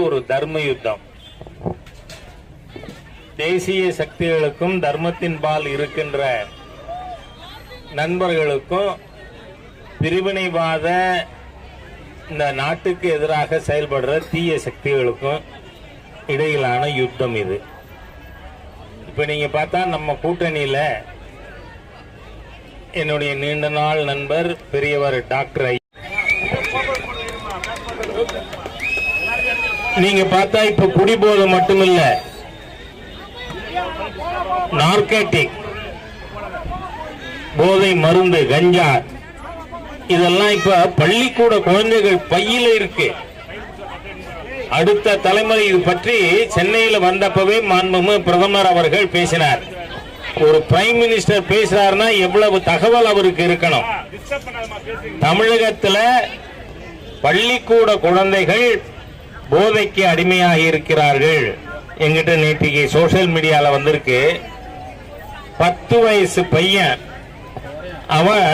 ஒரு தர்ம யுத்தம். தேசிய சக்திகளுக்கும் தர்மத்தின் பால் இருக்கின்ற நண்பர்களுக்கும் பிரிவினைவாத இந்த நாட்டுக்கு எதிராக செயல்படுற தீய சக்திகளுக்கும் இடையிலான யுத்தம் இது. இப்ப நீங்க பார்த்தா நம்ம கூட்டணியில என்னுடைய நீண்ட நாள் நண்பர் பெரியவர் டாக்டர் நீங்க பார்த்தா இப்ப குடிபோதை மட்டுமில்ல, நார்கோட்டிக் போதை மருந்து கஞ்சா இதெல்லாம் இப்ப பள்ளிக்கூட குழந்தைகள் பையில இருக்கு. அடுத்த தலைமுறை இது பற்றி சென்னையில் வந்தப்பவே மாண்புமிகு பிரதமர் அவர்கள் பேசினார். ஒரு பிரைம் மினிஸ்டர் பேசுறாருன்னா எவ்வளவு தகவல் அவருக்கு இருக்கணும். தமிழகத்தில் பள்ளிக்கூட குழந்தைகள் போதைக்கு அடிமையாக இருக்கிறார்கள். எங்கிட்ட நேற்றைக்கு சோசியல் மீடியால வந்திருக்கு. 10 வயசு பையன் அவன்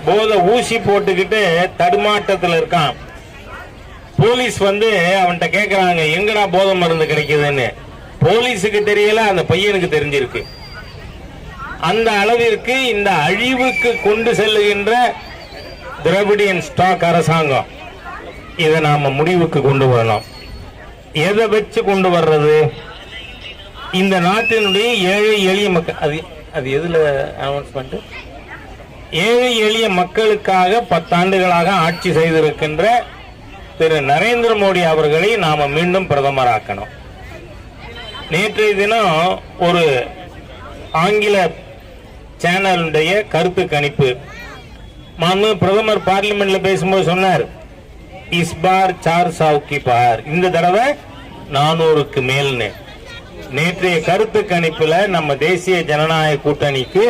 போதை ஊசி போட்டுக்கிட்டு தடுமாட்டத்தில் இருக்கான். போலீஸ் வந்து அவன்கிட்ட கேட்கறாங்க, எங்கடா போதை மருந்து கிடைக்குதுன்னு. போலீஸுக்கு தெரியல, அந்த பையனுக்கு தெரிஞ்சிருக்கு. அந்த அளவிற்கு இந்த அழிவுக்கு கொண்டு செல்லுகின்ற திராவிடியன் ஸ்டாக் அரசாங்கம், இதை நாம முடிவுக்கு கொண்டு வரணும். எதை வச்சு கொண்டு வர்றது? இந்த நாட்டினுடைய ஏழை எளிய மக்கள், அது எதுல அனௌன்ஸ்மெண்ட்? ஏழை எளிய மக்களுக்காக 10 ஆண்டுகளாக ஆட்சி செய்திருக்கின்ற திரு நரேந்திர மோடி அவர்களை நாம மீண்டும் பிரதமராக்கணும். நேற்றைய தினம் ஒரு ஆங்கில சேனலுடைய கருத்து கணிப்பு பிரதமர் பார்லிமெண்ட்ல பேசும்போது சொன்னார், இஸ் பார் 400 की पार, இந்த தடவை 400க்கு மேல்னு. நேற்றைய கருத்து கணிப்புல நம்ம தேசிய ஜனநாயக கூட்டணிக்கு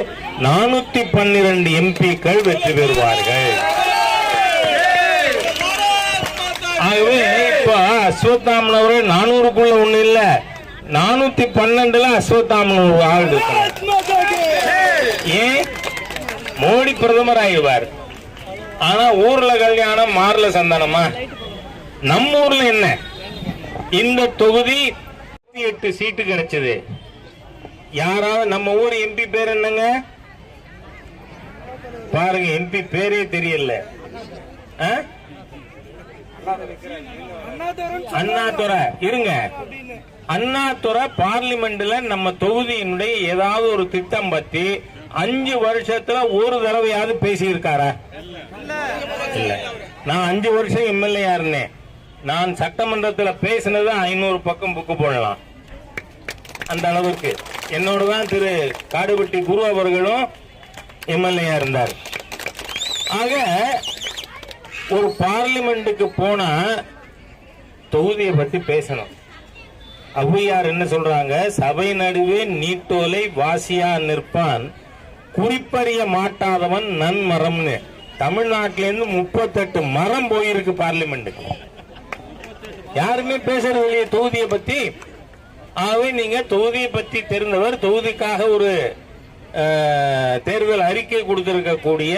412 எம்பிக்கள் வெற்றி பெறுவார்கள். ஆகவே இப்ப அஸ்வத்தாமன் அவர்கள் 400க்குள்ள ஒண்ணு இல்ல, 412ல அஸ்வத்தாமன் ஒரு ஆள் இருக்கார். ஏன்? மோடி பிரதமர் ஆகிடுவார். ஆனா ஊர்ல கல்யாணம் மாறல சந்தானமா? நம்ம ஊர்ல என்ன, இந்த தொகுதி 8 சீட்டு கிடைச்சது. யாராவது நம்ம ஊர் எம்பி பேர் என்னங்க பாருங்க, எம்பி பேரே தெரியல. அண்ணாதுரை இருங்க, அண்ணாதுரை பார்லிமெண்ட்ல நம்ம தொகுதியினுடைய ஏதாவது ஒரு திட்டம் பத்தி 5 வருஷத்துல ஒரு தடவையாவது பேசி இருக்காரா? இல்ல. நான் 5 வருஷம் எம்எல்ஏ இருந்தேன். நான் சட்டமன்றத்தில் பேசினது 500 பக்கம் புக்கு போடலாம். அந்த அளவுக்கு என்னோட தான் திரு காடுவெட்டி குரு அவர்களும் எம்எல்ஏ இருந்தார். ஆக ஒரு பார்லிமெண்ட்டுக்கு போனா தொகுதியை பத்தி பேசணும். ஔவையார் என்ன சொல்றாங்க? சபை நடுவே நீட்டோலை வாசியா நிற்பான், குறிப்பறிய மாட்டாதவன் நன்மரம்னு. தமிழ்நாட்டிலிருந்து 38 மரம் போயிருக்கு பார்லிமெண்ட்டுக்கு. யாருமே பேசுறது இல்லையே தொகுதியை பத்தி. ஆகவே நீங்க தொகுதியை பத்தி தெரிந்தவர், தொகுதிக்காக ஒரு தேர்தல் அறிக்கை கொடுத்திருக்கக்கூடிய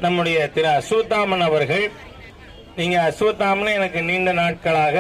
நம்முடைய திரு அஸ்வத்தாமன் அவர்கள், நீங்க அஸ்வத்தாமன் எனக்கு நீண்ட நாட்களாக